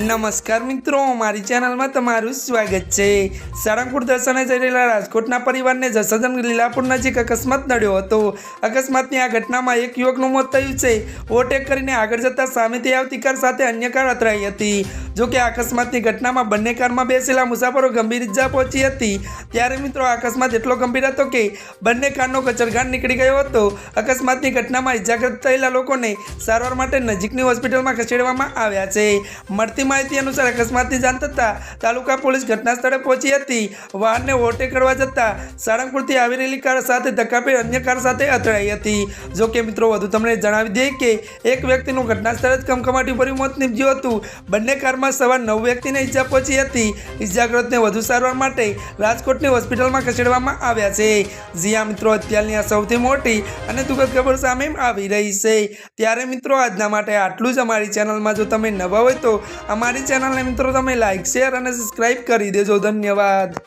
नमस्कार मित्रों, हमारी चैनल में तमारू स्वागत है। सारंगपुर दर्शने जई रहेला राजकोटना परिवारने जसदन लीलापुर नजीक अकस्मात नड्यो हतो। अकस्मातनी आ घटनामां एक युवकनुं मोत थयुं छे। ओवरटेक करीने आगळ जता सामेथी आवती कार साथे अन्य कार અથડાઈ હતી। जो कि अकस्मातनी घटनामां बंने काરમાં બેસેલા મુસાફરો ગંભીર ઇજા પહોંચી હતી। ત્યારે મિત્રો આ અકસ્માત એટલો ગંભીર હતો કે બંને કારનો કચરઘાટ નીકળી ગયો હતો। અકસ્માતની ઘટનામાં ઇજાગ્રસ્ત થયેલા લોકોને સારવાર માટે નજીકની હોસ્પિટલમાં ખસેડવામાં આવ્યા છે। મળતી माहिती अनुसार अकस्मातनी जाण थता तालुका पुलिस घटना स्थळे पहोंची हती। वाहनने ओवरटेक करवा जता सारंगपुरथी आवी रहेली कार साथे धक्कापेट अन्य कार साथे અથડાઈ હતી। जो कि मित्रों વધુ તમને જણાવી દઈએ કે એક વ્યક્તિનું ઘટના સ્થળે જ કમકમાટીભર્યું મોત નીપજ્યું હતું। બંને કારમાં સવાર 9 વ્યક્તિને ઈજા પહોંચી હતી। ઈજાગ્રસ્તને વધુ સારવાર માટે રાજકોટની હોસ્પિટલમાં ખસેડવામાં આવ્યા છે। જી હા મિત્રો, અત્યારની આ સૌથી મોટી અને દુઃખદ ખબર સામે આવી રહી છે। ત્યારે મિત્રો આજના માટે આટલું જ। અમારી ચેનલમાં જો તમે નવા હોય તો हमारी चैनल ने मित्रों तमे लाइक शेर और सब्सक्राइब कर दीजो। धन्यवाद।